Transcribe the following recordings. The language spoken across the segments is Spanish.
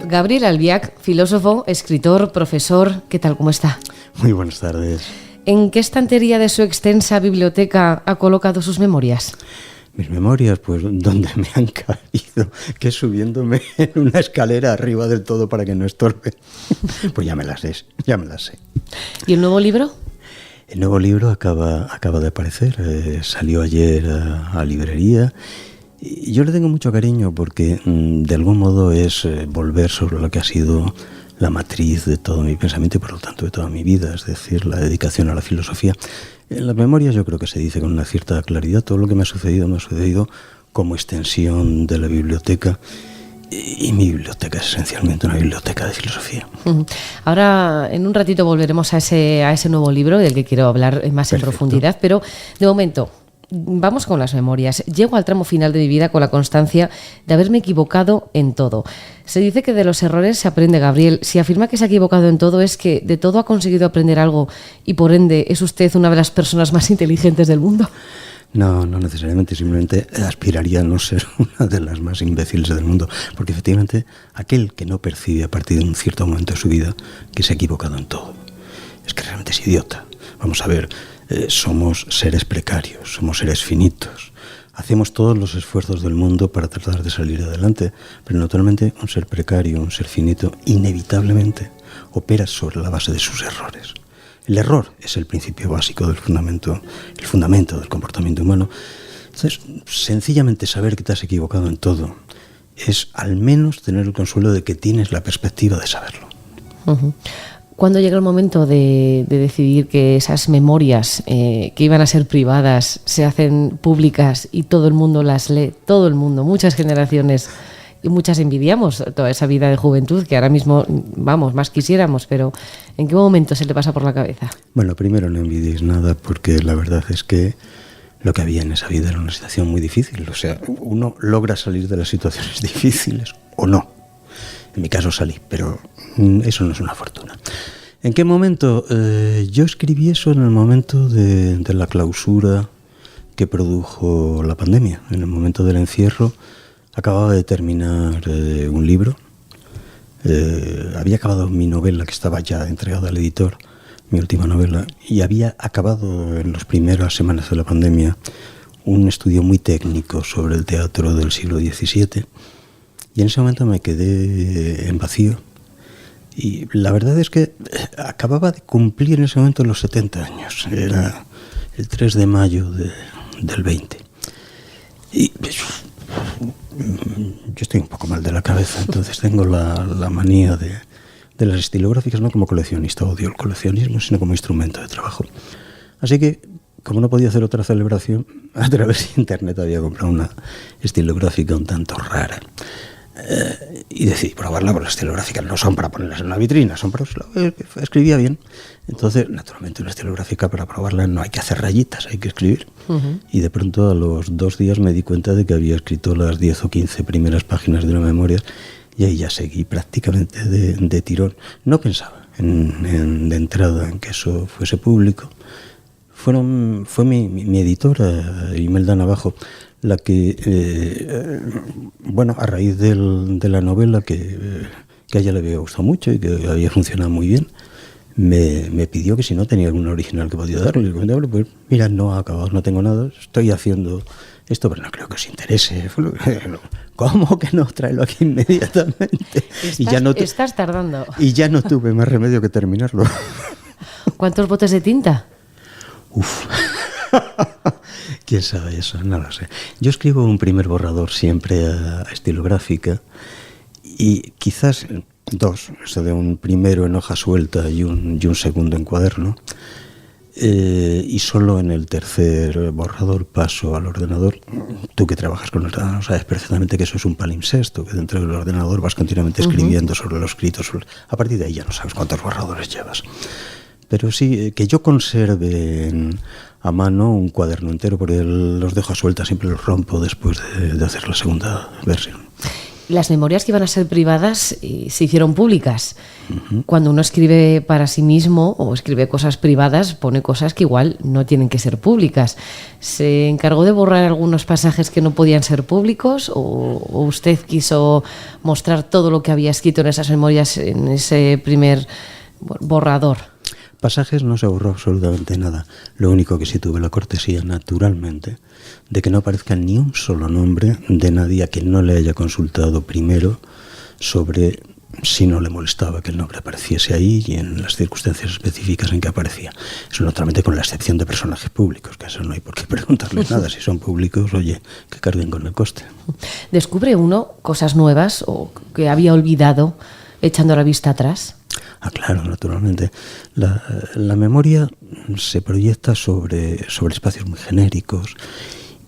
Gabriel Albiach, filósofo, escritor, profesor, ¿qué tal? ¿Cómo está? Muy buenas tardes. ¿En qué estantería de su extensa biblioteca ha colocado sus memorias? Mis memorias, pues, donde me han caído, que es subiéndome en una escalera arriba del todo para que no estorbe. Pues ya me las sé. ¿Y el nuevo libro? El nuevo libro acaba de aparecer, salió ayer a librería. Y yo le tengo mucho cariño porque de algún modo es volver sobre lo que ha sido la matriz de todo mi pensamiento y por lo tanto de toda mi vida, es decir, la dedicación a la filosofía. En las memorias yo creo que se dice con una cierta claridad todo lo que me ha sucedido como extensión de la biblioteca. Y mi biblioteca es esencialmente una biblioteca de filosofía. Ahora, en un ratito volveremos a ese nuevo libro del que quiero hablar más en profundidad, pero de momento vamos con las memorias. Llego al tramo final de mi vida con la constancia de haberme equivocado en todo. Se dice que de los errores se aprende, Gabriel. Si afirma que se ha equivocado en todo, es que de todo ha conseguido aprender algo y por ende es usted una de las personas más inteligentes del mundo. No necesariamente, simplemente aspiraría a no ser una de las más imbéciles del mundo, porque efectivamente aquel que no percibe a partir de un cierto momento de su vida que se ha equivocado en todo, es que realmente es idiota. Vamos a ver, somos seres precarios, somos seres finitos, hacemos todos los esfuerzos del mundo para tratar de salir adelante, pero naturalmente un ser precario, un ser finito, inevitablemente opera sobre la base de sus errores. El error es el principio básico del fundamento, el fundamento del comportamiento humano. Entonces, sencillamente saber que te has equivocado en todo es al menos tener el consuelo de que tienes la perspectiva de saberlo. Uh-huh. ¿Cuándo llega el momento de decidir que esas memorias que iban a ser privadas se hacen públicas y todo el mundo las lee? Todo el mundo, muchas generaciones. Y muchas envidiamos toda esa vida de juventud que ahora mismo, vamos, más quisiéramos, pero ¿en qué momento se le pasa por la cabeza? Bueno, primero no envidiéis nada porque la verdad es que lo que había en esa vida era una situación muy difícil. O sea, uno logra salir de las situaciones difíciles o no. En mi caso salí, pero eso no es una fortuna. ¿En qué momento? Yo escribí eso en el momento de la clausura que produjo la pandemia, en el momento del encierro. Acababa de terminar un libro, había acabado mi novela que estaba ya entregada al editor, mi última novela, y había acabado en las primeras semanas de la pandemia un estudio muy técnico sobre el teatro del siglo XVII, y en ese momento me quedé en vacío. Y la verdad es que acababa de cumplir en ese momento los 70 años, era el 3 de mayo del 20. Y yo estoy un poco mal de la cabeza, entonces tengo la manía de las estilográficas, no como coleccionista, odio el coleccionismo, sino como instrumento de trabajo. Así que, como no podía hacer otra celebración, a través de internet había comprado una estilográfica un tanto rara. Y decidí probarla, porque las estilográficas no son para ponerlas en una vitrina, son para... Escribía bien. Entonces, naturalmente, una estilográfica para probarla no hay que hacer rayitas, hay que escribir. Uh-huh. Y de pronto, a los 2 días, me di cuenta de que había escrito las 10 o 15 primeras páginas de una memoria y ahí ya seguí prácticamente de tirón. No pensaba de entrada en que eso fuese público. Fue mi editora, Imelda Navajo, la que, a raíz de la novela que a ella le había gustado mucho y que había funcionado muy bien, me pidió que si no tenía algún original que podía darle. Le comenté, pues mira, no ha acabado, no tengo nada, estoy haciendo esto, pero no creo que os interese. ¿Cómo que no? Tráelo aquí inmediatamente. Estás tardando. Y ya no tuve más remedio que terminarlo. ¿Cuántos botes de tinta? Uf. ¿Quién sabe eso? No lo sé. Yo escribo un primer borrador siempre a estilográfica y quizás 2, o sea, de un primero en hoja suelta y un segundo en cuaderno, y solo en el tercer borrador paso al ordenador. Tú que trabajas con el ordenador sabes perfectamente que eso es un palimpsesto, que dentro del ordenador vas continuamente escribiendo sobre lo escrito. A partir de ahí ya no sabes cuántos borradores llevas. Pero sí, que yo conserve a mano un cuaderno entero, porque los dejo a suelta, siempre los rompo después de hacer la segunda versión. las memorias que iban a ser privadas se hicieron públicas. Cuando uno escribe para sí mismo o escribe cosas privadas, pone cosas que igual no tienen que ser públicas. ¿Se encargó de borrar algunos pasajes que no podían ser públicos o usted quiso mostrar todo lo que había escrito en esas memorias en ese primer borrador? Pasajes no se borró absolutamente nada. Lo único que sí tuve la cortesía, naturalmente, de que no aparezca ni un solo nombre de nadie a quien no le haya consultado primero sobre si no le molestaba que el nombre apareciese ahí y en las circunstancias específicas en que aparecía. Eso naturalmente con la excepción de personajes públicos, que a eso no hay por qué preguntarles nada. Si son públicos, oye, que carguen con el coste. ¿Descubre uno cosas nuevas o que había olvidado echando la vista atrás? Ah, claro, naturalmente. La memoria se proyecta sobre espacios muy genéricos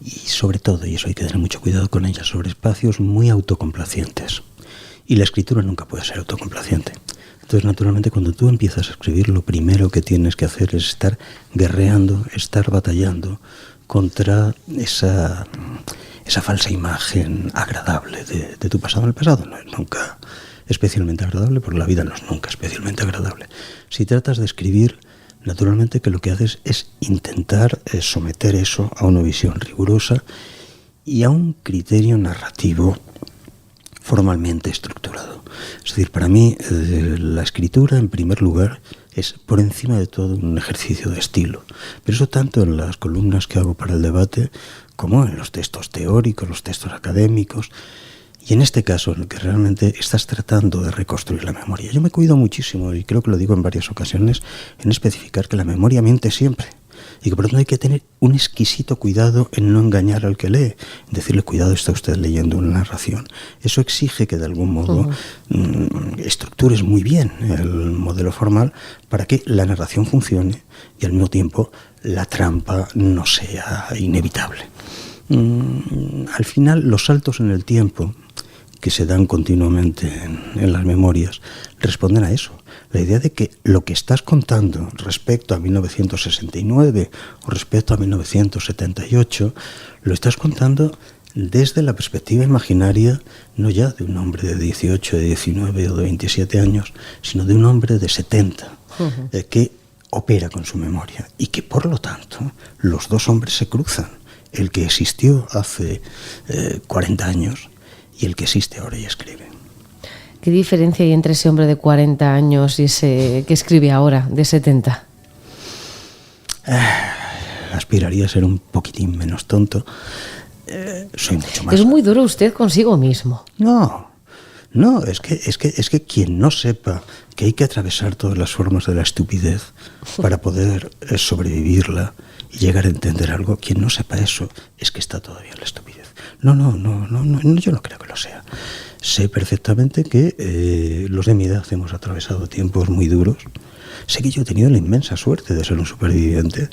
y sobre todo, y eso hay que tener mucho cuidado con ella, sobre espacios muy autocomplacientes. Y la escritura nunca puede ser autocomplaciente. Entonces, naturalmente, cuando tú empiezas a escribir, lo primero que tienes que hacer es estar guerreando, estar batallando contra esa falsa imagen agradable de tu pasado. El pasado no es nunca especialmente agradable, porque la vida no es nunca especialmente agradable. Si tratas de escribir, naturalmente que lo que haces es intentar someter eso a una visión rigurosa y a un criterio narrativo formalmente estructurado. Es decir, para mí la escritura, en primer lugar, es por encima de todo un ejercicio de estilo. Pero eso tanto en las columnas que hago para el debate como en los textos teóricos, los textos académicos. Y en este caso, en el que realmente estás tratando de reconstruir la memoria. Yo me cuido muchísimo, y creo que lo digo en varias ocasiones, en especificar que la memoria miente siempre. Y que por lo tanto hay que tener un exquisito cuidado en no engañar al que lee. Decirle, cuidado, está usted leyendo una narración. Eso exige que de algún modo estructures muy bien el modelo formal para que la narración funcione y al mismo tiempo la trampa no sea inevitable. Al final, los saltos en el tiempo que se dan continuamente en las memorias responden a eso. La idea de que lo que estás contando respecto a 1969 o respecto a 1978 lo estás contando desde la perspectiva imaginaria no ya de un hombre de 18, de 19 o de 27 años, sino de un hombre de 70 que opera con su memoria y que por lo tanto los dos hombres se cruzan. El que existió hace 40 años y el que existe ahora y escribe. ¿Qué diferencia hay entre ese hombre de 40 años y ese que escribe ahora, de 70? Aspiraría a ser un poquitín menos tonto. Soy mucho más... Es muy duro usted consigo mismo. No, es que quien no sepa que hay que atravesar todas las formas de la estupidez para poder sobrevivirla y llegar a entender algo, quien no sepa eso es que está todavía en la estupidez. No, yo no creo que lo sea. Sé perfectamente que los de mi edad hemos atravesado tiempos muy duros. Sé que yo he tenido la inmensa suerte de ser un superviviente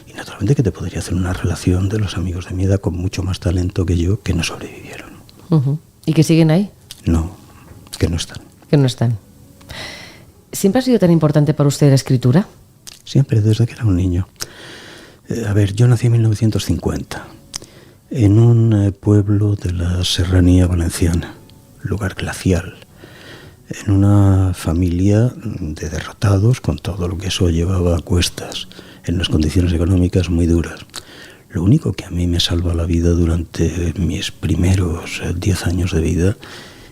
y naturalmente que te podría hacer una relación de los amigos de mi edad con mucho más talento que yo que no sobrevivieron. ¿Y que siguen ahí? No, que no están. Que no están. ¿Siempre ha sido tan importante para usted la escritura? Siempre, desde que era un niño. Yo nací en 1950 en un pueblo de la Serranía Valenciana, lugar glacial, en una familia de derrotados con todo lo que eso llevaba a cuestas, en unas condiciones económicas muy duras. Lo único que a mí me salva la vida durante mis primeros 10 años de vida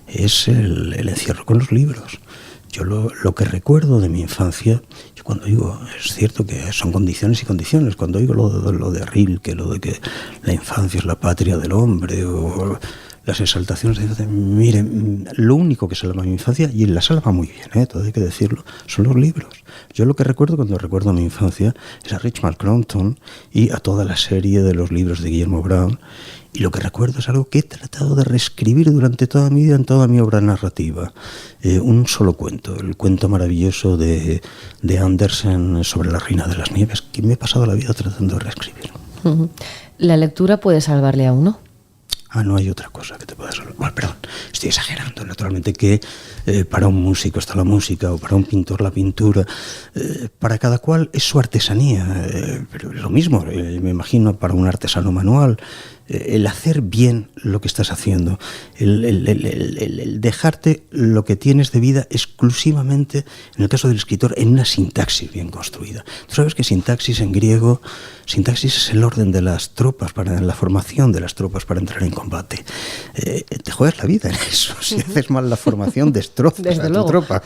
es el encierro con los libros. Yo lo que recuerdo de mi infancia, yo cuando digo, es cierto que son condiciones y condiciones, cuando digo lo de Rilke, lo de que la infancia es la patria del hombre, o las exaltaciones miren, lo único que salva mi infancia, y la salva muy bien, todo hay que decirlo, son los libros. Yo lo que recuerdo cuando recuerdo mi infancia es a Richard Cronton y a toda la serie de los libros de Guillermo Brown, y lo que recuerdo es algo que he tratado de reescribir durante toda mi vida en toda mi obra narrativa. Un solo cuento, el cuento maravilloso de Andersen sobre la Reina de las Nieves, que me he pasado la vida tratando de reescribir. ¿La lectura puede salvarle a uno? No hay otra cosa que te pueda salvar. Bueno, perdón. Estoy exagerando, naturalmente, que para un músico está la música o para un pintor la pintura. Para cada cual es su artesanía, pero es lo mismo, me imagino, para un artesano manual. El hacer bien lo que estás haciendo, el dejarte lo que tienes de vida exclusivamente, en el caso del escritor, en una sintaxis bien construida. Tú sabes que sintaxis en griego, sintaxis es el orden de las tropas, para la formación de las tropas para entrar en combate. Te juegas la vida en eso. Si haces mal la formación, destrozas a tu tropa.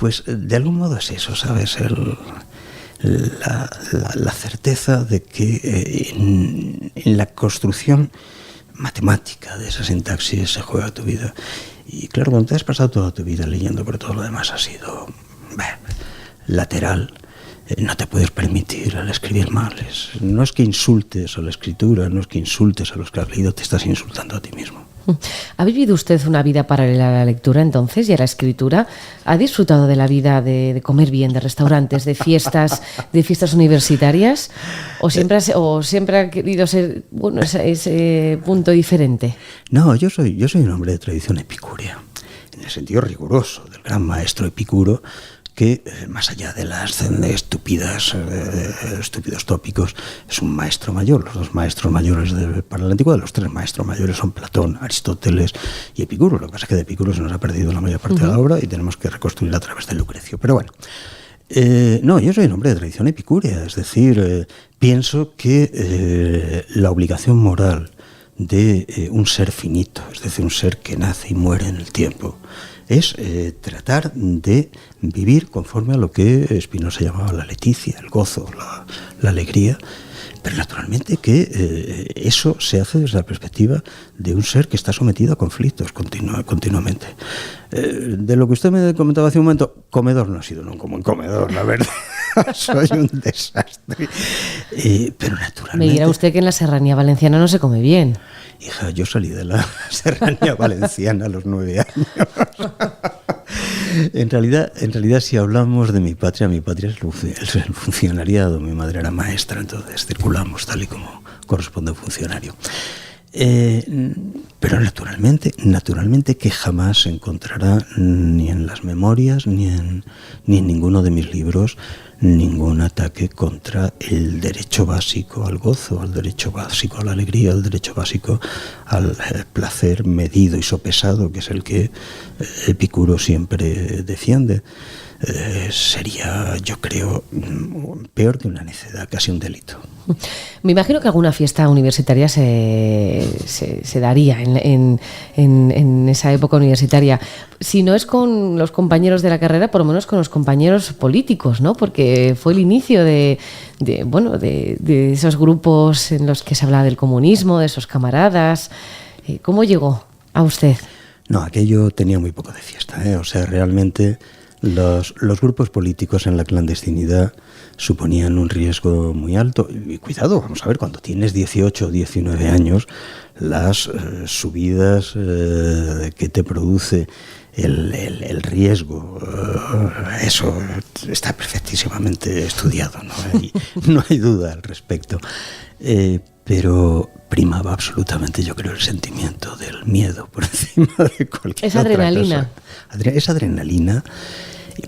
Pues de algún modo es eso, ¿sabes? La certeza de que en la construcción matemática de esa sintaxis se juega tu vida. Y claro, cuando te has pasado toda tu vida leyendo, pero todo lo demás ha sido lateral, no te puedes permitir al escribir mal. No es que insultes a la escritura, no es que insultes a los que has leído, te estás insultando a ti mismo. ¿Ha vivido usted una vida paralela a la lectura entonces y a la escritura? ¿Ha disfrutado de la vida de comer bien, de restaurantes, de fiestas universitarias? ¿O siempre ha querido ser ese punto diferente? No, yo soy un hombre de tradición epicúrea, en el sentido riguroso del gran maestro Epicuro, que más allá de las estúpidos tópicos, es un maestro mayor. Los dos maestros mayores para la antigüedad, los tres maestros mayores son Platón, Aristóteles y Epicuro. Lo que pasa es que de Epicuro se nos ha perdido la mayor parte de la obra y tenemos que reconstruirla a través de Lucrecio. Pero bueno, no, yo soy un hombre de tradición epicúrea, es decir, pienso que la obligación moral de un ser finito, es decir, un ser que nace y muere en el tiempo, es tratar de vivir conforme a lo que Spinoza llamaba la leticia, el gozo, la alegría, pero naturalmente que eso se hace desde la perspectiva de un ser que está sometido a conflictos continuamente. De lo que usted me comentaba hace un momento, comedor no he sido nunca un comedor, la verdad. Soy un desastre. Pero naturalmente... Me dirá usted que en la serranía valenciana no se come bien. Hija, yo salí de la serranía valenciana a los 9 años. En realidad, si hablamos de mi patria es el funcionariado. Mi madre era maestra, entonces circulamos tal y como corresponde a un funcionario. Pero naturalmente que jamás se encontrará ni en las memorias ni en ninguno de mis libros ningún ataque contra el derecho básico al gozo, al derecho básico a la alegría, al derecho básico al placer medido y sopesado, que es el que Epicuro siempre defiende. Sería, yo creo, peor que una necedad, casi un delito. Me imagino que alguna fiesta universitaria se daría en esa época universitaria. Si no es con los compañeros de la carrera, por lo menos con los compañeros políticos, ¿no? Porque fue el inicio de esos grupos en los que se hablaba del comunismo, de esos camaradas. ¿Cómo llegó a usted? No, aquello tenía muy poco de fiesta, ¿eh? O sea, realmente... Los grupos políticos en la clandestinidad suponían un riesgo muy alto. Y cuidado, vamos a ver, cuando tienes 18 o 19 años, las subidas que te produce el riesgo, eso está perfectísimamente estudiado, no hay duda al respecto. Pero primaba absolutamente, yo creo, el sentimiento del miedo por encima de cualquier otra adrenalina. Cosa. Esa adrenalina,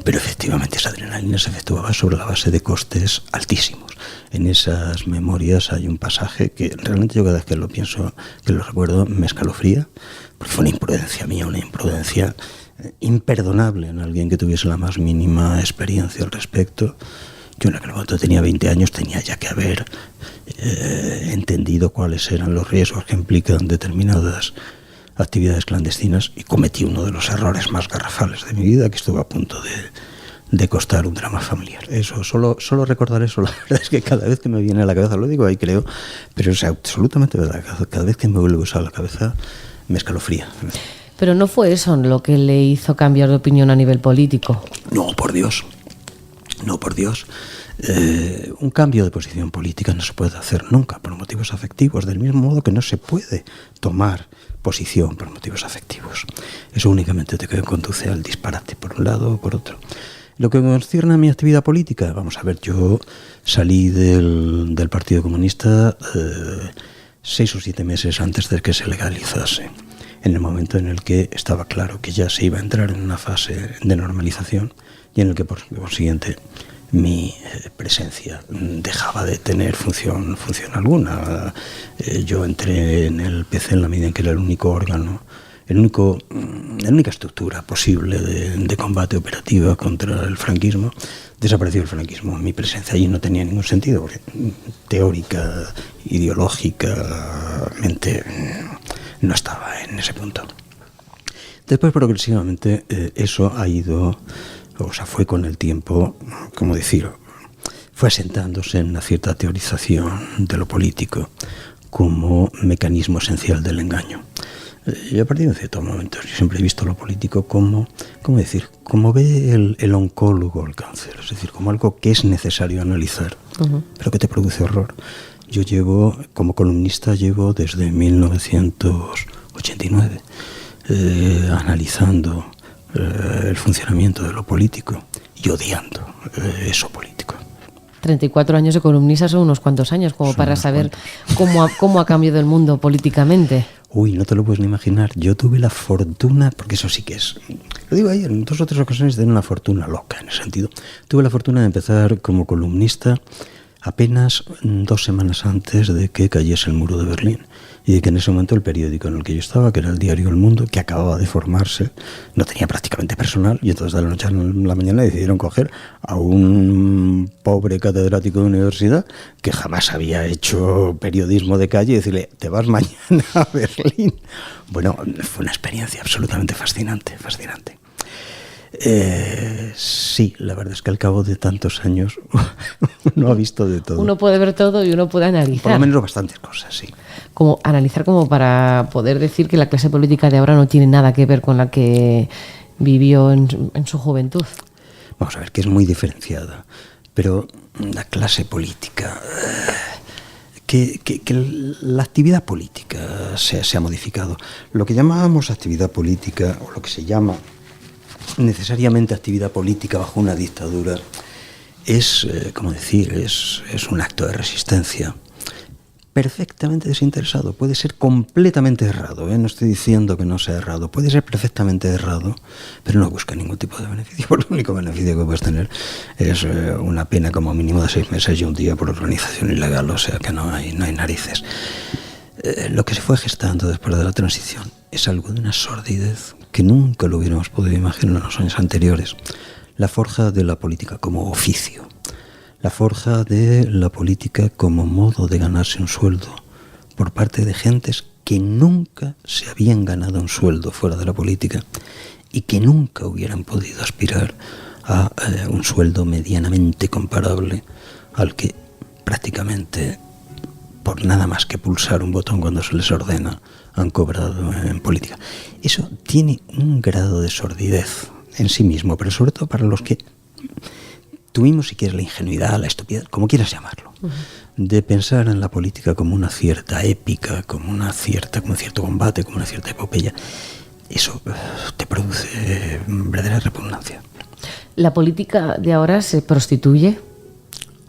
pero efectivamente esa adrenalina se efectuaba sobre la base de costes altísimos. En esas memorias hay un pasaje que realmente yo cada vez que lo pienso, que lo recuerdo, me escalofría, porque fue una imprudencia mía, una imprudencia imperdonable en alguien que tuviese la más mínima experiencia al respecto. Yo en aquel momento tenía 20 años, tenía ya que haber entendido cuáles eran los riesgos que implican determinadas actividades clandestinas y cometí uno de los errores más garrafales de mi vida, que estuvo a punto de costar un drama familiar. Eso, solo recordar eso, la verdad es que cada vez que me viene a la cabeza, lo digo ahí creo, pero es absolutamente verdad, cada vez que me vuelve a la cabeza me escalofría. Pero no fue eso lo que le hizo cambiar de opinión a nivel político. No, por Dios. Un cambio de posición política no se puede hacer nunca por motivos afectivos, del mismo modo que no se puede tomar posición por motivos afectivos. Eso únicamente te conduce al disparate, por un lado o por otro. Lo que concierne a mi actividad política, vamos a ver, yo salí del Partido Comunista 6 o 7 meses antes de que se legalizase. en el momento en el que estaba claro que ya se iba a entrar en una fase de normalización y en el que, por consiguiente, mi presencia dejaba de tener función alguna. Yo entré en el PC en la medida en que era el único órgano, la única estructura posible de combate operativo contra el franquismo. Desapareció el franquismo. Mi presencia allí no tenía ningún sentido, porque teórica, ideológicamente, no estaba en ese punto. Después, progresivamente, eso ha ido, fue con el tiempo, como decir, fue asentándose en una cierta teorización de lo político como mecanismo esencial del engaño. Y a partir de ciertos momentos yo siempre he visto lo político como ve el oncólogo el cáncer, es decir, como algo que es necesario analizar, pero que te produce horror. Yo como columnista, llevo desde 1989 analizando el funcionamiento de lo político y odiando eso político. 34 años de columnista son unos cuantos años, como para saber cómo ha cambiado el mundo políticamente. Uy, no te lo puedes ni imaginar. Yo tuve la fortuna, porque eso sí que es, lo digo ahí, en 2 o 3 ocasiones de una fortuna loca en ese sentido. Tuve la fortuna de empezar como columnista apenas 2 semanas antes de que cayese el muro de Berlín, y de que en ese momento el periódico en el que yo estaba, que era el diario El Mundo, que acababa de formarse, no tenía prácticamente personal, y entonces de la noche a la mañana decidieron coger a un pobre catedrático de universidad que jamás había hecho periodismo de calle y decirle, te vas mañana a Berlín. Bueno, fue una experiencia absolutamente fascinante. Sí, la verdad es que al cabo de tantos años uno ha visto de todo. Uno puede ver todo y uno puede analizar. Por lo menos bastantes cosas, sí. Como analizar, como para poder decir que la clase política de ahora no tiene nada que ver con la que vivió en su juventud. Vamos a ver, que es muy diferenciada, pero la clase política, que la actividad política se ha modificado. Lo que llamábamos actividad política, o lo que se llama necesariamente actividad política bajo una dictadura, es un acto de resistencia perfectamente desinteresado. Puede ser completamente errado, no estoy diciendo que no sea errado, puede ser perfectamente errado, pero no busca ningún tipo de beneficio. El único beneficio que puedes tener es una pena como mínimo de 6 meses y un día por organización ilegal, o sea que no hay narices. Lo que se fue gestando después de la transición es algo de una sordidez que nunca lo hubiéramos podido imaginar en los años anteriores. La forja de la política como oficio, la forja de la política como modo de ganarse un sueldo por parte de gentes que nunca se habían ganado un sueldo fuera de la política y que nunca hubieran podido aspirar a un sueldo medianamente comparable al que prácticamente, por nada más que pulsar un botón cuando se les ordena, han cobrado en política. Eso tiene un grado de sordidez en sí mismo, pero sobre todo para los que tuvimos, si quieres, la ingenuidad, la estupidez, como quieras llamarlo, de pensar en la política como una cierta épica, como un cierto combate, como una cierta epopeya. Eso te produce verdadera repugnancia. ¿La política de ahora se prostituye?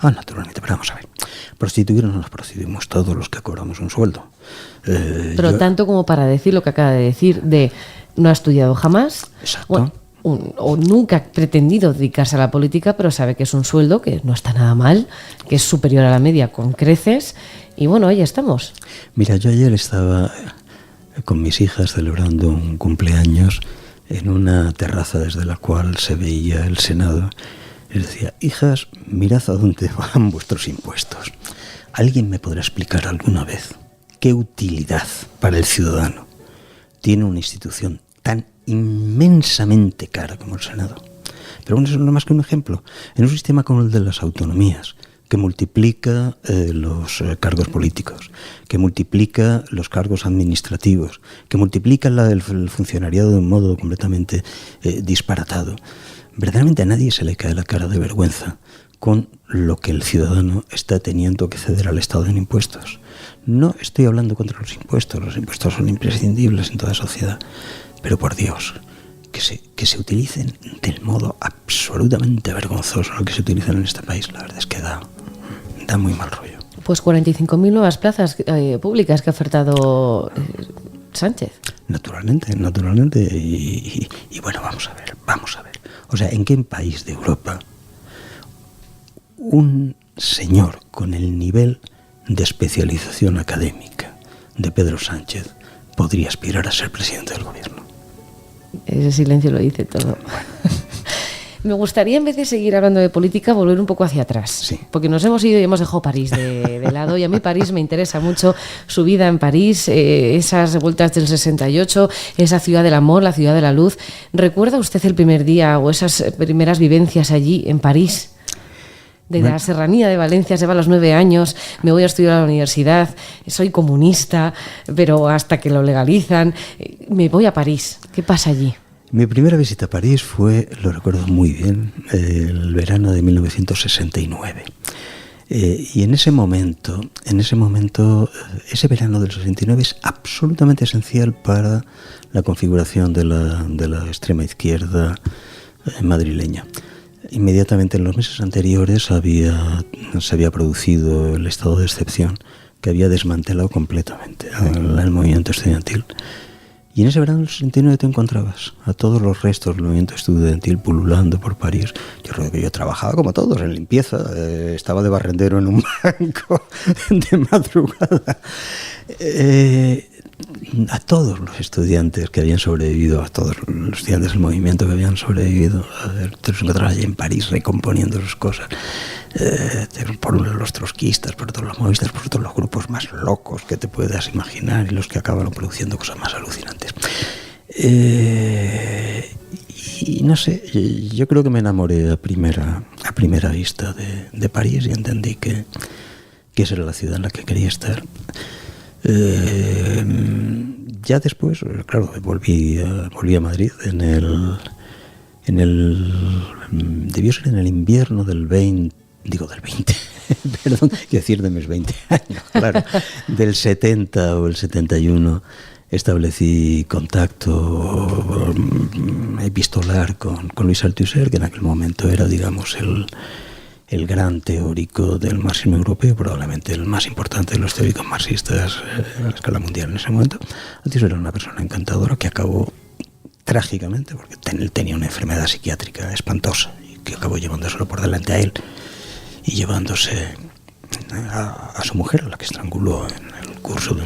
Naturalmente, pero vamos a ver. Prostituirnos nos prostituimos todos los que cobramos un sueldo. Pero tanto como para decir lo que acaba de decir, de no ha estudiado jamás. Exacto. O nunca ha pretendido dedicarse a la política, pero sabe que es un sueldo que no está nada mal, que es superior a la media con creces, y bueno, ahí estamos. Mira, yo ayer estaba con mis hijas celebrando un cumpleaños en una terraza desde la cual se veía el Senado. Les decía, hijas, mirad a dónde van vuestros impuestos. ¿Alguien me podrá explicar alguna vez qué utilidad para el ciudadano tiene una institución tan inmensamente cara como el Senado? Pero bueno, eso no es más que un ejemplo. En un sistema como el de las autonomías, que multiplica los cargos políticos, que multiplica los cargos administrativos, que multiplica el funcionariado de un modo completamente disparatado, verdaderamente a nadie se le cae la cara de vergüenza con lo que el ciudadano está teniendo que ceder al Estado en impuestos. No estoy hablando contra los impuestos son imprescindibles en toda sociedad, pero por Dios, que se utilicen del modo absolutamente vergonzoso lo que se utilizan en este país, la verdad es que da muy mal rollo. Pues 45.000 nuevas plazas públicas que ha ofertado Sánchez. Naturalmente. Y bueno, vamos a ver. O sea, ¿en qué país de Europa un señor con el nivel de especialización académica de Pedro Sánchez podría aspirar a ser presidente del gobierno? Ese silencio lo dice todo. Me gustaría, en vez de seguir hablando de política, volver un poco hacia atrás. Sí. Porque nos hemos ido y hemos dejado París de lado. Y a mí París me interesa mucho, su vida en París, esas vueltas del 68, esa ciudad del amor, la ciudad de la luz. ¿Recuerda usted el primer día o esas primeras vivencias allí en París? De la serranía de Valencia, se va a los 9 años, me voy a estudiar a la universidad, soy comunista, pero hasta que lo legalizan, me voy a París. ¿Qué pasa allí? Mi primera visita a París fue, lo recuerdo muy bien, el verano de 1969. Y en ese momento, ese verano del 69 es absolutamente esencial para la configuración de la extrema izquierda madrileña. Inmediatamente en los meses anteriores se había producido el estado de excepción que había desmantelado completamente el movimiento estudiantil. Y en ese verano del 69 te encontrabas a todos los restos del movimiento estudiantil pululando por París. Yo creo que yo trabajaba como todos en limpieza, estaba de barrendero en un banco de madrugada. A todos los estudiantes que habían sobrevivido, a todos los estudiantes del movimiento que habían sobrevivido, te los encontrabas allí en París recomponiendo sus cosas. Por un lado los trotskistas, por otro los maoístas, por otro los grupos más locos que te puedas imaginar y los que acabaron produciendo cosas más alucinantes. Y no sé, yo creo que me enamoré a primera vista de París y entendí que esa era la ciudad en la que quería estar. Ya después, claro, volví a Madrid debió ser en el invierno del 20, perdón, quiero decir de mis 20 años, claro, del 70 o el 71, establecí contacto epistolar con Luis Althusser, que en aquel momento era, digamos, el gran teórico del marxismo europeo, probablemente el más importante de los teóricos marxistas a la escala mundial en ese momento. Althusser era una persona encantadora que acabó trágicamente, porque él tenía una enfermedad psiquiátrica espantosa y que acabó llevándoselo por delante a él y llevándose a su mujer, a la que estranguló en el curso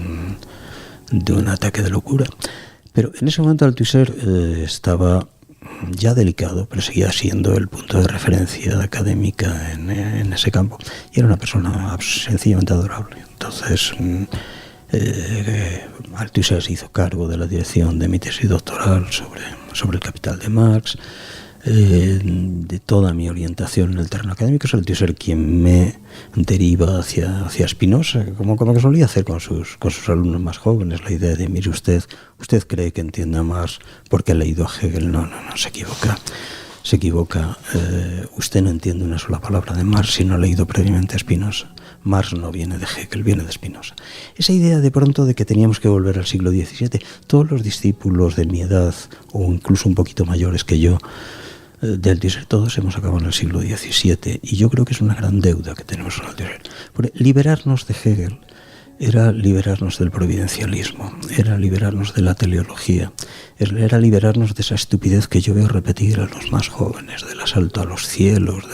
de un ataque de locura. Pero en ese momento Althusser estaba ya delicado, pero seguía siendo el punto de referencia académica en ese campo, y era una persona sencillamente adorable. Entonces Althusser se hizo cargo de la dirección de mi tesis doctoral sobre el Capital de Marx, de toda mi orientación en el terreno académico. Es Althusser quien me deriva hacia Spinoza, como que solía hacer con sus alumnos más jóvenes, la idea de: mire usted cree que entienda más porque ha leído a Hegel. No, se equivoca. Usted no entiende una sola palabra de Marx si no ha leído previamente a Spinoza. Marx no viene de Hegel, viene de Spinoza. Esa idea de pronto de que teníamos que volver al siglo XVII, todos los discípulos de mi edad, o incluso un poquito mayores que yo, de Althusser, todos hemos acabado en el siglo XVII, y yo creo que es una gran deuda que tenemos con Althusser. Porque liberarnos de Hegel era liberarnos del providencialismo, era liberarnos de la teleología, era liberarnos de esa estupidez que yo veo repetir a los más jóvenes, del asalto a los cielos,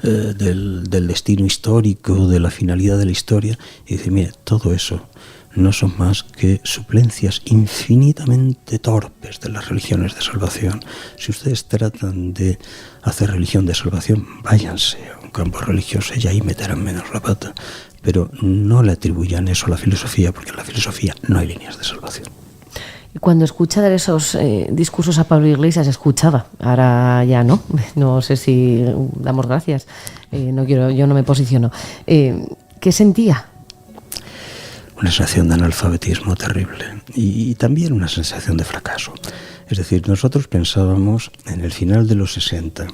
del destino histórico, de la finalidad de la historia, y decir: mire, todo eso no son más que suplencias infinitamente torpes de las religiones de salvación. Si ustedes tratan de hacer religión de salvación, váyanse a un campo religioso y ahí meterán menos la pata, pero no le atribuyan eso a la filosofía, porque en la filosofía no hay líneas de salvación. Y cuando escucha de esos discursos a Pablo Iglesias, escuchaba, ahora ya no sé si damos gracias, yo no me posiciono. ¿Qué sentía? Una sensación de analfabetismo terrible y también una sensación de fracaso. Es decir, nosotros pensábamos en el final de los 60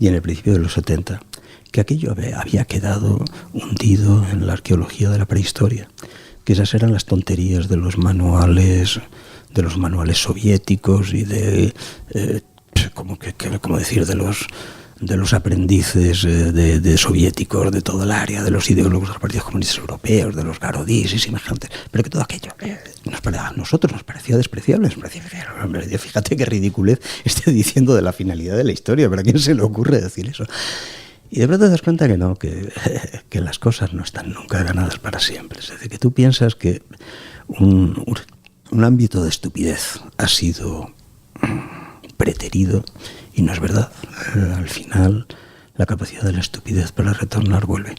y en el principio de los 70 que aquello había quedado hundido en la arqueología de la prehistoria, que esas eran las tonterías de los manuales soviéticos y de de los aprendices de soviéticos de todo el área, de los ideólogos de los partidos comunistas europeos, de los garodís y semejantes, pero que todo aquello a nosotros nos parecía despreciable, fíjate qué ridiculez esté diciendo de la finalidad de la historia, pero ¿a quién se le ocurre decir eso? Y de pronto te das cuenta que no, que las cosas no están nunca ganadas para siempre. Es decir, que tú piensas que un ámbito de estupidez ha sido preterido y no es verdad. Al final, la capacidad de la estupidez para retornar vuelve.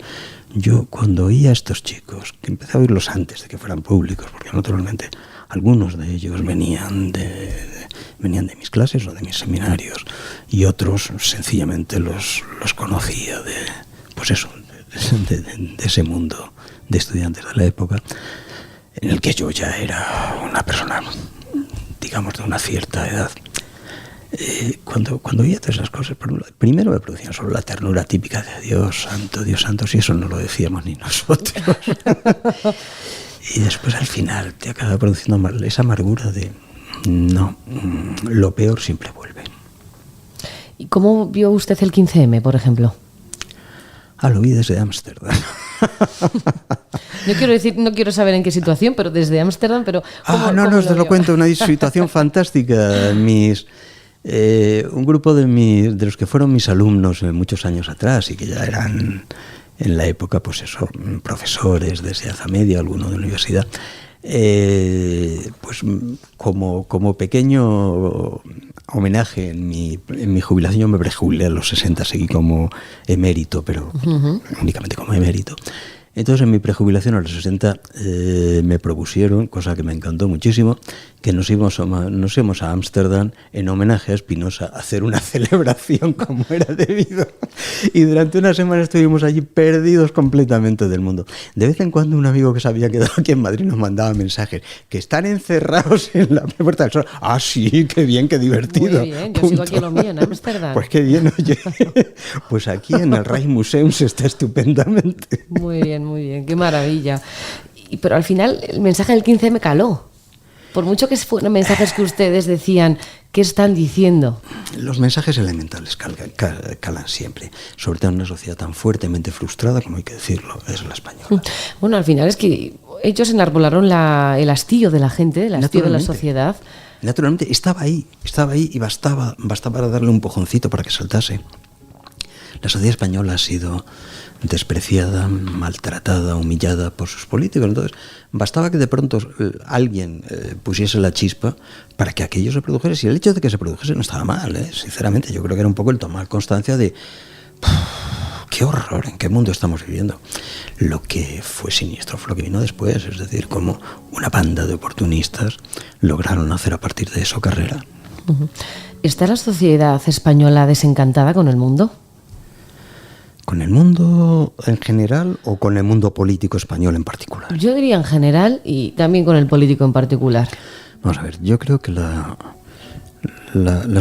Yo, cuando oía a estos chicos, que empecé a oírlos antes de que fueran públicos, porque naturalmente algunos de ellos venían de mis clases o de mis seminarios, y otros sencillamente los conocía de ese mundo de estudiantes de la época, en el que yo ya era una persona, digamos, de una cierta edad. Cuando oía todas esas cosas, primero me producían solo la ternura típica de Dios santo, si eso no lo decíamos ni nosotros. Y después al final te acaba produciendo esa amargura de no, lo peor siempre vuelve. ¿Y cómo vio usted el 15M, por ejemplo? Lo vi desde Ámsterdam. No quiero saber en qué situación, pero desde Ámsterdam, pero... ¿Cómo os lo cuento, una situación fantástica. Un grupo de los que fueron mis alumnos muchos años atrás y que ya eran en la época, pues eso, profesores de enseñanza media, alguno de universidad, pues como pequeño homenaje en mi jubilación, yo me prejubilé a los 60, seguí como emérito, pero únicamente como emérito. Entonces, en mi prejubilación a los 60 me propusieron, cosa que me encantó muchísimo, que nos íbamos a Ámsterdam en homenaje a Spinoza a hacer una celebración como era debido. Y durante una semana estuvimos allí perdidos completamente del mundo. De vez en cuando un amigo que se había quedado aquí en Madrid nos mandaba mensajes que están encerrados en la Puerta del Sol. Sí, qué bien, qué divertido. Muy bien, yo sigo aquí en lo mío, en Ámsterdam. Pues qué bien, oye. Pues aquí en el Rijksmuseum se está estupendamente. Muy bien, qué maravilla. Pero al final el mensaje del 15 me caló. Por mucho que fueron mensajes que ustedes decían, ¿qué están diciendo? Los mensajes elementales calan siempre, sobre todo en una sociedad tan fuertemente frustrada, como hay que decirlo, es la española. Bueno, al final es que ellos enarbolaron el hastío de la gente, el hastío de la sociedad. Naturalmente, estaba ahí y bastaba para darle un empujoncito para que saltase. La sociedad española ha sido despreciada, maltratada, humillada por sus políticos. Entonces, bastaba que de pronto alguien pusiese la chispa para que aquello se produjera. Y el hecho de que se produjese no estaba mal, sinceramente. Yo creo que era un poco el tomar constancia de qué horror, en qué mundo estamos viviendo. Lo que fue siniestro fue lo que vino después, es decir, como una banda de oportunistas lograron hacer a partir de eso carrera. ¿Está la sociedad española desencantada con el mundo? ¿Con el mundo en general o con el mundo político español en particular? Yo diría en general y también con el político en particular. Vamos a ver, yo creo que la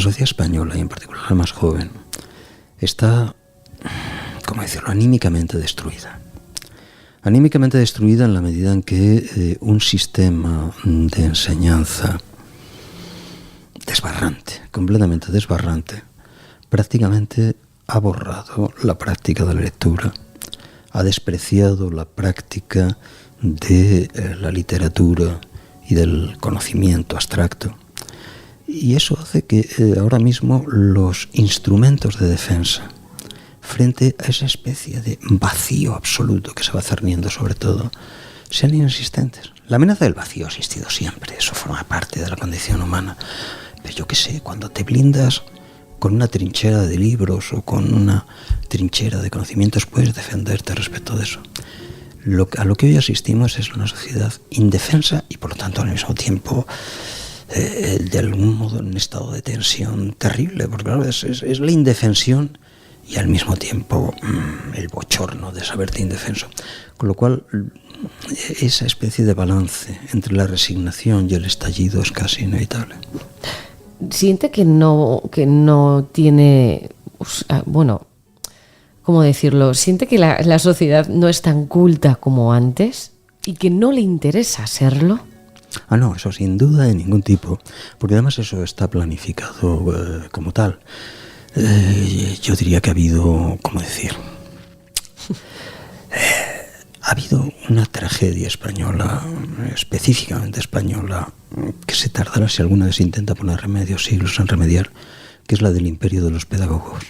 sociedad española, y en particular la más joven, está, ¿cómo decirlo?, anímicamente destruida. Anímicamente destruida en la medida en que un sistema de enseñanza desbarrante, completamente desbarrante, prácticamente ha borrado la práctica de la lectura, ha despreciado la práctica de la literatura y del conocimiento abstracto. Y eso hace que ahora mismo los instrumentos de defensa, frente a esa especie de vacío absoluto que se va cerniendo sobre todo, sean inexistentes. La amenaza del vacío ha existido siempre, eso forma parte de la condición humana. Pero yo qué sé, cuando te blindas con una trinchera de libros o con una trinchera de conocimientos, puedes defenderte respecto de eso. A lo que hoy asistimos es una sociedad indefensa y por lo tanto al mismo tiempo de algún modo en un estado de tensión terrible, porque claro, es la indefensión y al mismo tiempo el bochorno de saberte indefenso. Con lo cual esa especie de balance entre la resignación y el estallido es casi inevitable. ¿Siente que no tiene, bueno, ¿cómo decirlo? ¿Siente que la sociedad no es tan culta como antes y que no le interesa serlo? No, eso sin duda de ningún tipo, porque además eso está planificado como tal. Yo diría que ha habido, ¿cómo decir? Ha habido una tragedia española, específicamente española, que se tardará, si alguna vez intenta poner remedio, siglos en remediar, que es la del imperio de los pedagogos.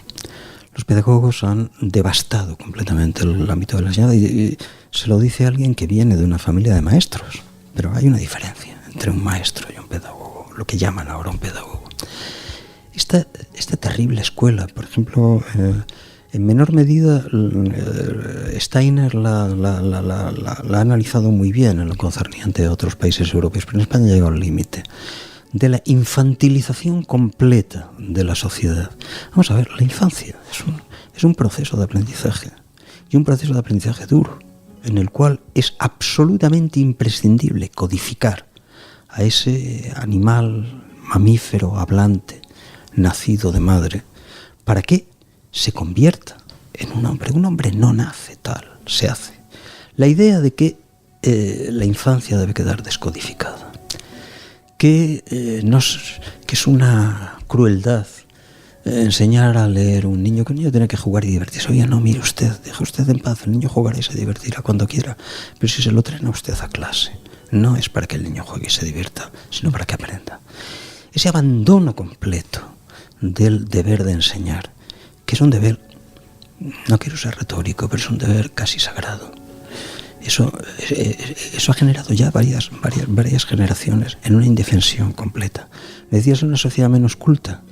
Los pedagogos han devastado completamente el ámbito de la enseñanza y se lo dice alguien que viene de una familia de maestros. Pero hay una diferencia entre un maestro y un pedagogo, lo que llaman ahora un pedagogo. Esta terrible escuela, por ejemplo, en menor medida Steiner la ha analizado muy bien en lo concerniente a otros países europeos, pero en España ha llegado al límite de la infantilización completa de la sociedad. Vamos a ver, la infancia es un proceso de aprendizaje, y un proceso de aprendizaje duro, en el cual es absolutamente imprescindible codificar a ese animal mamífero hablante, nacido de madre, para que se convierta en un hombre. Un hombre no nace tal, se hace. La idea de que la infancia debe quedar descodificada, que es una crueldad enseñar a leer a un niño, que el niño tiene que jugar y divertirse. Oye, no, mire usted, deje usted en paz, el niño jugará y se divertirá cuando quiera, pero si se lo traen a usted a clase, no es para que el niño juegue y se divierta, sino para que aprenda. Ese abandono completo del deber de enseñar, que es un deber, no quiero ser retórico, pero es un deber casi sagrado. Eso ha generado ya varias generaciones en una indefensión completa. Me decías, una sociedad menos culta.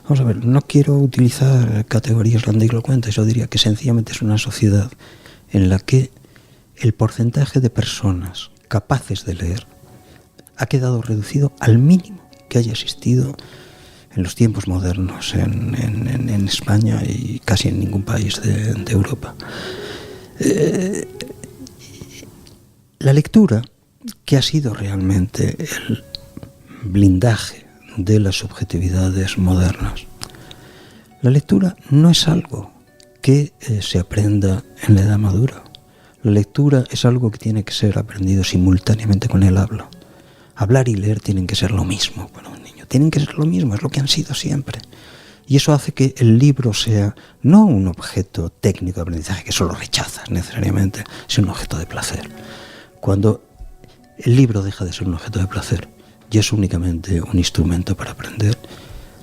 Vamos a ver, no quiero utilizar categorías grandilocuentes, yo diría que sencillamente es una sociedad en la que el porcentaje de personas capaces de leer ha quedado reducido al mínimo que haya existido en los tiempos modernos en España y casi en ningún país de Europa. La lectura, que ha sido realmente el blindaje de las subjetividades modernas, la lectura no es algo que se aprenda en la edad madura. La lectura es algo que tiene que ser aprendido simultáneamente con el habla. Hablar y leer tienen que ser lo mismo para un niño. Tienen que ser lo mismo, es lo que han sido siempre. Y eso hace que el libro sea no un objeto técnico de aprendizaje, que eso lo rechazas necesariamente, sino un objeto de placer. Cuando el libro deja de ser un objeto de placer y es únicamente un instrumento para aprender,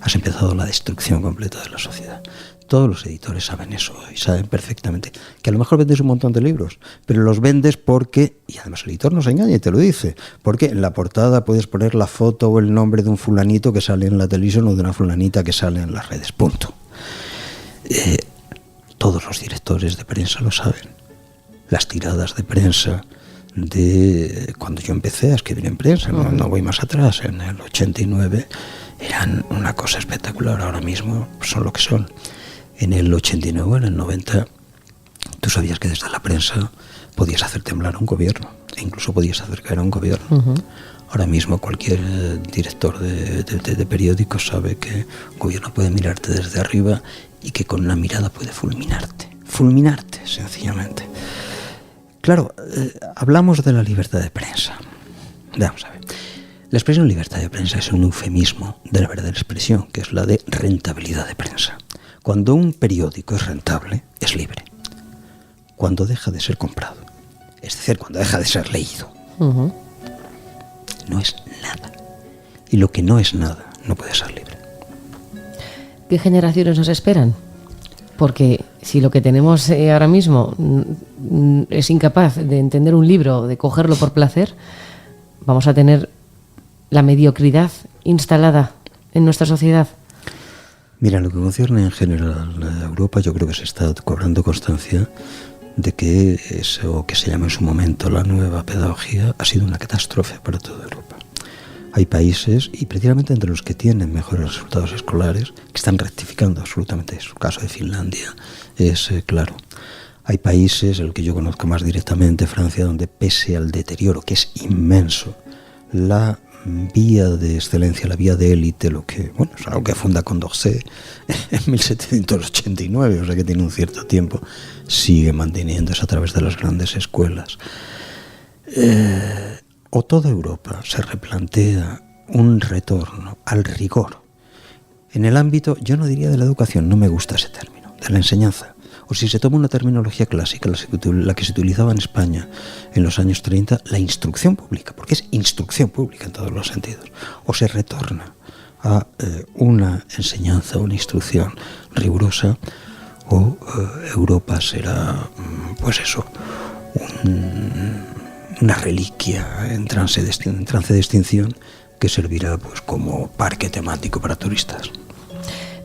has empezado la destrucción completa de la sociedad. Todos los editores saben eso y saben perfectamente que a lo mejor vendes un montón de libros, pero los vendes porque, y además el editor no se engaña y te lo dice, porque en la portada puedes poner la foto o el nombre de un fulanito que sale en la televisión o de una fulanita que sale en las redes, punto. Todos los directores de prensa lo saben. Las tiradas de prensa de cuando yo empecé a escribir en prensa, no voy más atrás, en el 89, eran una cosa espectacular. Ahora mismo son lo que son. En el 89, en el 90, tú sabías que desde la prensa podías hacer temblar a un gobierno, e incluso podías hacer caer a un gobierno. Ahora mismo cualquier director de periódicos sabe que un gobierno puede mirarte desde arriba y que con una mirada puede fulminarte sencillamente. Claro, hablamos de la libertad de prensa. Vamos a ver. La expresión libertad de prensa es un eufemismo de la verdadera expresión, que es la de rentabilidad de prensa. Cuando un periódico es rentable, es libre. Cuando deja de ser comprado, es decir, cuando deja de ser leído, no es nada. Y lo que no es nada no puede ser libre. ¿Qué generaciones nos esperan? Porque si lo que tenemos ahora mismo es incapaz de entender un libro, de cogerlo por placer, vamos a tener la mediocridad instalada en nuestra sociedad. Mira, lo que concierne en general a Europa, yo creo que se está cobrando constancia de que eso que se llama en su momento la nueva pedagogía ha sido una catástrofe para toda Europa. Hay países, y precisamente entre los que tienen mejores resultados escolares, que están rectificando absolutamente. Su caso de Finlandia es claro. Hay países, el que yo conozco más directamente, Francia, donde pese al deterioro, que es inmenso, la vía de excelencia, la vía de élite, lo que, bueno, es algo que funda Condorcet en 1789, o sea que tiene un cierto tiempo, sigue manteniéndose a través de las grandes escuelas. O toda Europa se replantea un retorno al rigor en el ámbito, yo no diría de la educación, no me gusta ese término, de la enseñanza. O si se toma una terminología clásica, la que se utilizaba en España en los años 30, la instrucción pública, porque es instrucción pública en todos los sentidos. O se retorna a una enseñanza, una instrucción rigurosa, o Europa será, pues eso, una reliquia en trance de extinción que servirá pues como parque temático para turistas.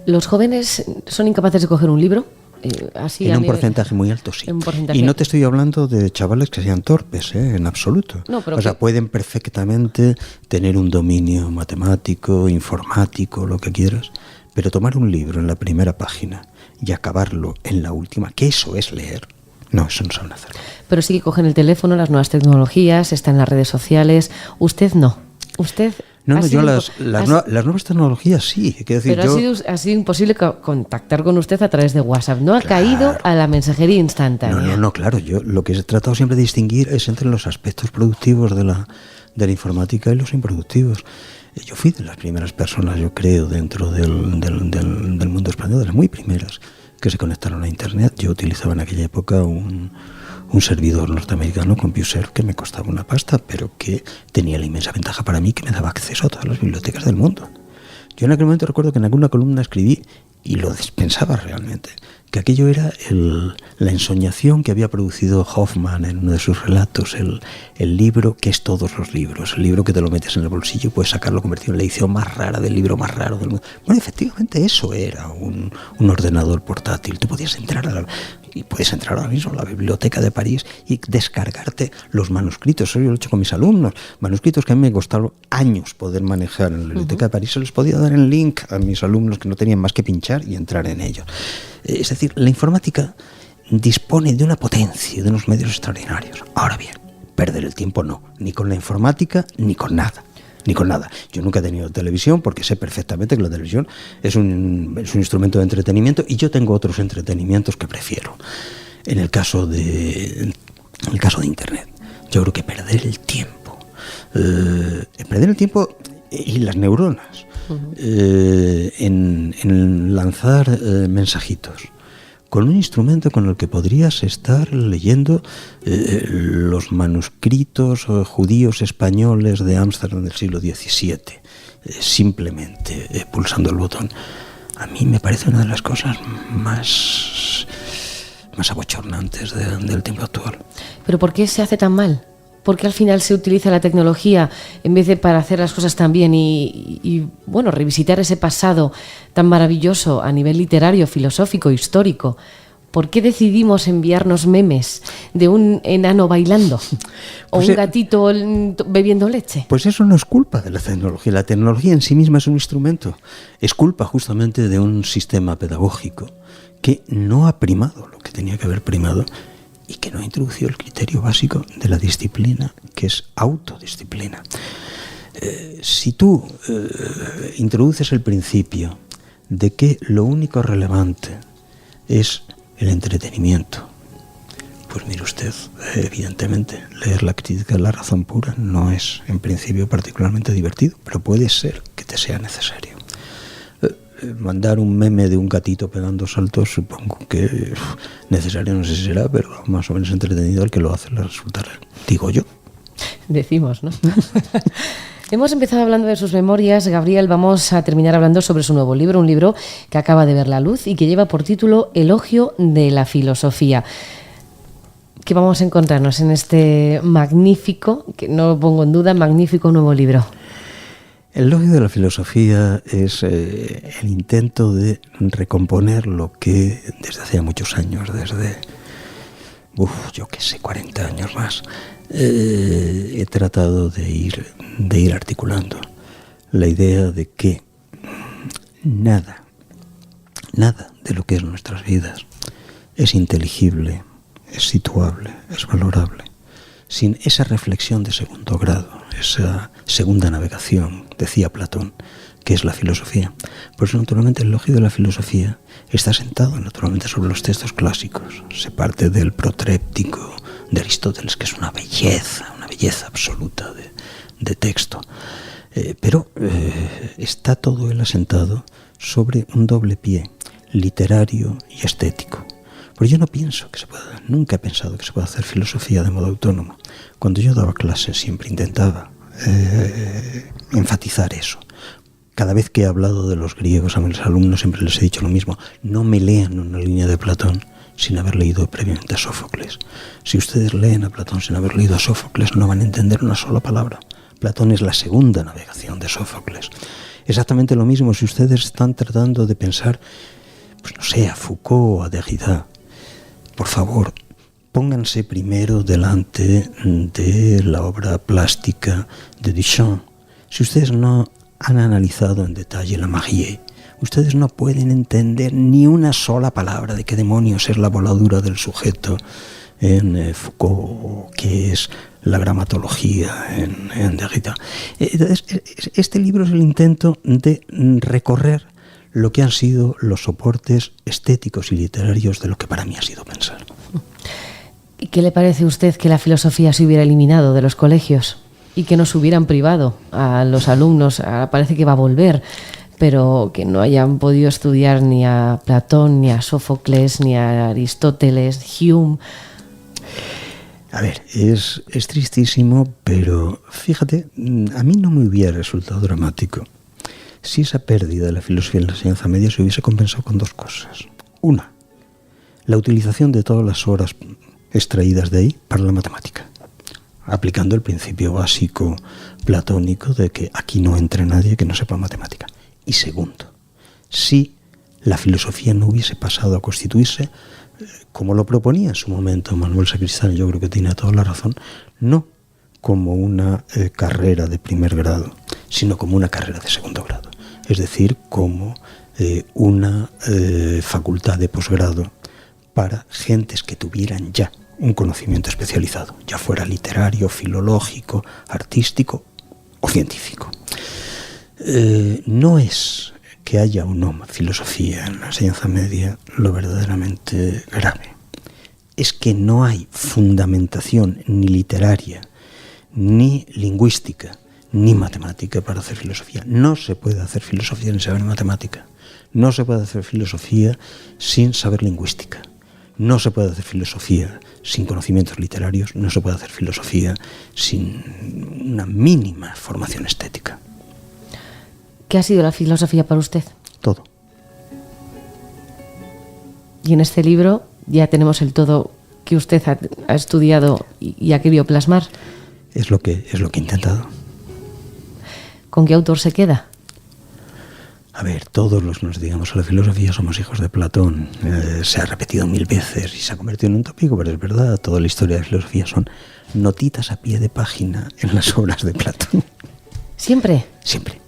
¿Los jóvenes son incapaces de coger un libro? Así en un porcentaje muy alto, sí. Y no te estoy hablando de chavales que sean torpes, en absoluto. No, pero o sea, pueden perfectamente tener un dominio matemático, informático, lo que quieras, pero tomar un libro en la primera página y acabarlo en la última, que eso es leer, no, eso no saben hacer. Pero sí que cogen el teléfono, las nuevas tecnologías, están en las redes sociales. Usted no. Usted... No, yo las nuevas tecnologías sí. Decir, pero ha sido imposible contactar con usted a través de WhatsApp. No ha caído a la mensajería instantánea. No, claro. Yo lo que he tratado siempre de distinguir es entre los aspectos productivos de la informática y los improductivos. Yo fui de las primeras personas, yo creo, dentro del mundo español, de las muy primeras, que se conectaron a Internet. Yo utilizaba en aquella época un servidor norteamericano, CompuServe, que me costaba una pasta, pero que tenía la inmensa ventaja para mí que me daba acceso a todas las bibliotecas del mundo. Yo en aquel momento recuerdo que en alguna columna escribí, y lo pensaba realmente, que aquello era la ensoñación que había producido Hoffman en uno de sus relatos, el libro que es todos los libros, el libro que te lo metes en el bolsillo y puedes sacarlo convertido en la edición más rara del libro más raro del mundo. Bueno, efectivamente eso era un ordenador portátil. Tú podías entrar puedes entrar ahora mismo a la biblioteca de París y descargarte los manuscritos. Eso yo lo he hecho con mis alumnos. Manuscritos que a mí me costaron años poder manejar en la biblioteca de París. Se les podía dar el link a mis alumnos que no tenían más que pinchar y entrar en ellos. Es decir, la informática dispone de una potencia, de unos medios extraordinarios. Ahora bien, perder el tiempo no, ni con la informática ni con nada. Yo nunca he tenido televisión porque sé perfectamente que la televisión es un instrumento de entretenimiento y yo tengo otros entretenimientos que prefiero. En el caso de Internet, yo creo que perder el tiempo y las neuronas en lanzar mensajitos con un instrumento con el que podrías estar leyendo los manuscritos judíos españoles de Ámsterdam del siglo XVII, simplemente pulsando el botón. A mí me parece una de las cosas más abochornantes del tiempo actual. ¿Pero por qué se hace tan mal? ¿Por qué al final se utiliza la tecnología en vez de para hacer las cosas tan bien y bueno, revisitar ese pasado tan maravilloso a nivel literario, filosófico, histórico? ¿Por qué decidimos enviarnos memes de un enano bailando o un gatito bebiendo leche? Pues eso no es culpa de la tecnología. La tecnología en sí misma es un instrumento. Es culpa justamente de un sistema pedagógico que no ha primado lo que tenía que haber primado y que no ha introducido el criterio básico de la disciplina, que es autodisciplina. Si tú introduces el principio de que lo único relevante es el entretenimiento, pues mire usted, evidentemente, leer la crítica de la razón pura no es, en principio, particularmente divertido, pero puede ser que te sea necesario. Mandar un meme de un gatito pegando saltos, supongo que necesario no sé si será, pero más o menos entretenido el que lo hace le resultará, digo yo. Decimos, ¿no? Hemos empezado hablando de sus memorias, Gabriel. Vamos a terminar hablando sobre su nuevo libro, un libro que acaba de ver la luz y que lleva por título Elogio de la filosofía. ¿Qué vamos a encontrarnos en este magnífico, que no pongo en duda, magnífico nuevo libro? El elogio de la filosofía es el intento de recomponer lo que desde hace muchos años, desde, 40 años más, he tratado de ir articulando la idea de que nada de lo que es nuestras vidas es inteligible, es situable, es valorable, sin esa reflexión de segundo grado, esa segunda navegación, decía Platón, que es la filosofía. Por eso, naturalmente, el elogio de la filosofía está sentado naturalmente sobre los textos clásicos. Se parte del protréptico de Aristóteles, que es una belleza absoluta de texto. Pero está todo él asentado sobre un doble pie, literario y estético. Pero yo no pienso que se pueda, nunca he pensado que se pueda hacer filosofía de modo autónomo. Cuando yo daba clases siempre intentaba enfatizar eso. Cada vez que he hablado de los griegos a mis alumnos siempre les he dicho lo mismo: no me lean una línea de Platón sin haber leído previamente a Sófocles. Si ustedes leen a Platón sin haber leído a Sófocles, no van a entender una sola palabra. Platón es la segunda navegación de Sófocles. Exactamente lo mismo si ustedes están tratando de pensar, pues no sé, a Foucault o a Derrida. Por favor, pónganse primero delante de la obra plástica de Duchamp. Si ustedes no han analizado en detalle la magie, ustedes no pueden entender ni una sola palabra de qué demonios es la voladura del sujeto en Foucault, que es la gramatología en Derrida. Este libro es el intento de recorrer lo que han sido los soportes estéticos y literarios de lo que para mí ha sido pensar. ¿Y qué le parece a usted que la filosofía se hubiera eliminado de los colegios y que nos hubieran privado a los alumnos? Ahora parece que va a volver, pero que no hayan podido estudiar ni a Platón, ni a Sófocles, ni a Aristóteles, Hume. A ver, es tristísimo, pero fíjate, a mí no me hubiera resultado dramático si esa pérdida de la filosofía en la enseñanza media se hubiese compensado con dos cosas. Una, la utilización de todas las horas extraídas de ahí para la matemática, aplicando el principio básico platónico de que aquí no entre nadie que no sepa matemática. Y segundo, si la filosofía no hubiese pasado a constituirse, como lo proponía en su momento Manuel Sacristán, yo creo que tiene toda la razón, no como una carrera de primer grado, sino como una carrera de segundo grado. Es decir, como una facultad de posgrado para gentes que tuvieran ya un conocimiento especializado, ya fuera literario, filológico, artístico o científico. No es que haya o no filosofía en la enseñanza media lo verdaderamente grave. Es que no hay fundamentación ni literaria, ni lingüística, ni matemática para hacer filosofía. No se puede hacer filosofía sin saber matemática. No se puede hacer filosofía sin saber lingüística. No se puede hacer filosofía sin conocimientos literarios. No se puede hacer filosofía sin una mínima formación estética. ¿Qué ha sido la filosofía para usted? Todo. Y en este libro ya tenemos el todo que usted ha estudiado y ha querido plasmar. Es lo que he intentado. ¿Con qué autor se queda? A ver, todos los que nos dedicamos a la filosofía somos hijos de Platón. Se ha repetido 1000 veces y se ha convertido en un tópico, pero es verdad, toda la historia de la filosofía son notitas a pie de página en las obras de Platón. ¿Siempre? Siempre.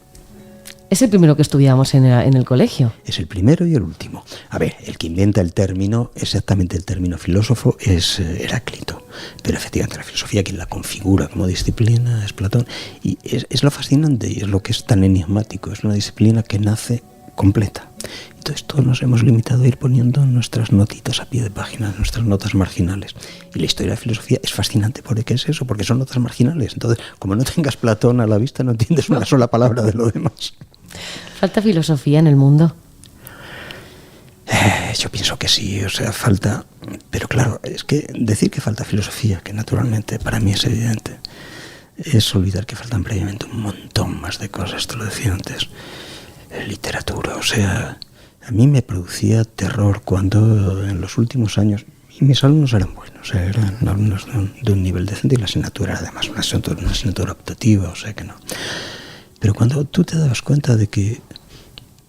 Es el primero que estudiamos en el colegio. Es el primero y el último. A ver, el que inventa el término, exactamente el término filósofo, es Heráclito. Pero efectivamente la filosofía, quien la configura como disciplina, es Platón. Y es lo fascinante y es lo que es tan enigmático. Es una disciplina que nace completa. Entonces todos nos hemos limitado a ir poniendo nuestras notitas a pie de página, nuestras notas marginales. Y la historia de la filosofía es fascinante. ¿Por qué es eso? Porque son notas marginales. Entonces, como no tengas Platón a la vista, no entiendes una sola palabra de lo demás. ¿Falta filosofía en el mundo? Yo pienso que sí, o sea, falta... Pero claro, es que decir que falta filosofía, que naturalmente para mí es evidente, es olvidar que faltan previamente un montón más de cosas, te lo decía antes. Literatura, o sea, a mí me producía terror cuando en los últimos años... Y mis alumnos eran buenos, eran alumnos de un nivel decente y la asignatura era además una asignatura optativa, o sea que no... Pero cuando tú te dabas cuenta de que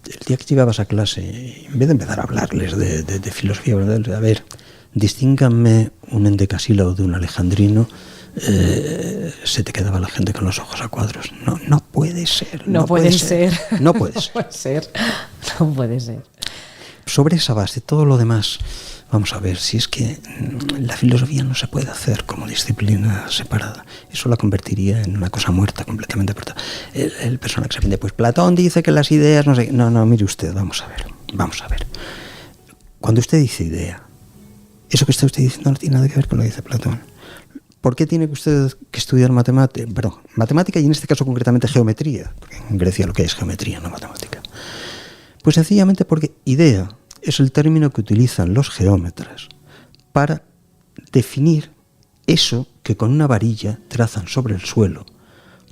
el día que llegabas a clase, en vez de empezar a hablarles de filosofía, a ver, distínganme un endecasílabo de un alejandrino, se te quedaba la gente con los ojos a cuadros. No puede ser. No puede ser. No puede ser. No puede ser. No puede ser. Sobre esa base, todo lo demás, vamos a ver, si es que la filosofía no se puede hacer como disciplina separada. Eso la convertiría en una cosa muerta, completamente apartada. El personaje que se aprende, pues Platón dice que las ideas, no sé... No, mire usted, vamos a ver. Cuando usted dice idea, eso que está usted diciendo no tiene nada que ver con lo que dice Platón. ¿Por qué tiene usted que estudiar matemática y en este caso concretamente geometría? Porque en Grecia lo que hay es geometría, no matemática. Pues sencillamente porque idea es el término que utilizan los geómetras para definir eso que con una varilla trazan sobre el suelo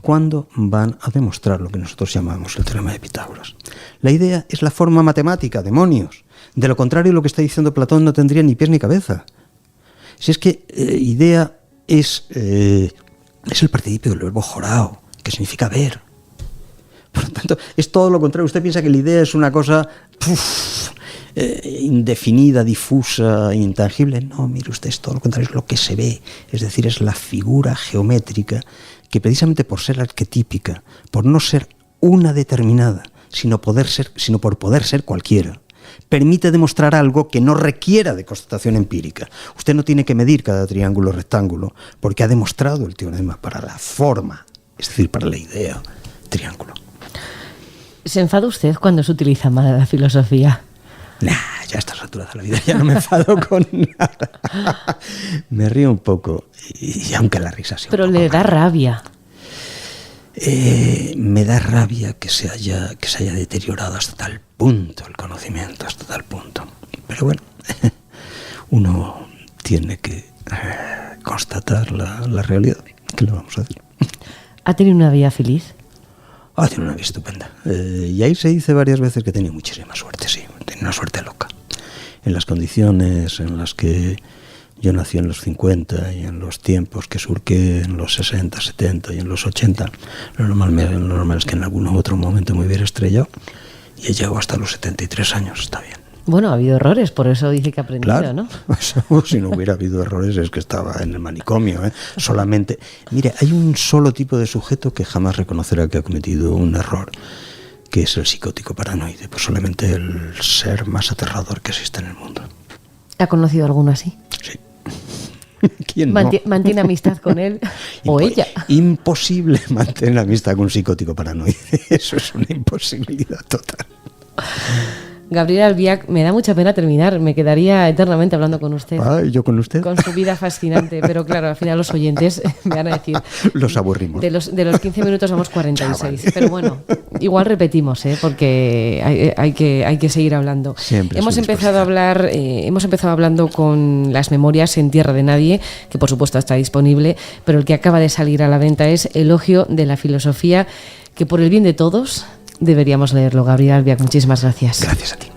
cuando van a demostrar lo que nosotros llamamos el teorema de Pitágoras. La idea es la forma matemática, demonios. De lo contrario, lo que está diciendo Platón no tendría ni pies ni cabeza. Si es que idea es el participio del verbo jorao, que significa ver. Por lo tanto, es todo lo contrario. Usted piensa que la idea es una cosa indefinida, difusa, intangible. No, mire usted, es todo lo contrario, es lo que se ve. Es decir, es la figura geométrica que precisamente por ser arquetípica, por no ser una determinada, sino por poder ser cualquiera, permite demostrar algo que no requiera de constatación empírica. Usted no tiene que medir cada triángulo rectángulo porque ha demostrado el teorema para la forma, es decir, para la idea triángulo. ¿Se enfada usted cuando se utiliza mal la filosofía? Nah, ya a estas alturas de la vida ya no me enfado con nada. Me río un poco, y aunque la risa sea pero un poco le da rabia. Me da rabia que se haya deteriorado hasta tal punto el conocimiento, hasta tal punto. Pero bueno, uno tiene que constatar la realidad. ¿Qué le vamos a hacer? ¿Ha tenido una vida feliz? Tiene una vida estupenda. Y ahí se dice varias veces que tenía muchísima suerte, sí. Tenía una suerte loca. En las condiciones en las que yo nací en los 50 y en los tiempos que surqué en los 60, 70 y en los 80, lo normal es que en algún otro momento me hubiera estrellado y he llegado hasta los 73 años, está bien. Bueno, ha habido errores, por eso dice que ha aprendido, claro, ¿no? Si no hubiera habido errores es que estaba en el manicomio, ¿eh? Solamente, mire, hay un solo tipo de sujeto que jamás reconocerá que ha cometido un error, que es el psicótico paranoide, pues solamente el ser más aterrador que existe en el mundo. ¿Ha conocido alguno así? Sí. ¿Quién no? ¿Mantiene amistad con él o ella? Imposible mantener amistad con un psicótico paranoide. Eso es una imposibilidad total. Gabriel Albiach, me da mucha pena terminar, me quedaría eternamente hablando con usted. ¿Y yo con usted? Con su vida fascinante, pero claro, al final los oyentes me van a decir... Los aburrimos. De los 15 minutos vamos 46, vale. Pero bueno, igual repetimos, porque hay que seguir hablando. Siempre hemos empezado hablando con Las Memorias en Tierra de Nadie, que por supuesto está disponible, pero el que acaba de salir a la venta es Elogio de la Filosofía, que por el bien de todos... deberíamos leerlo. Gabriel Albiach, muchísimas gracias. Gracias a ti.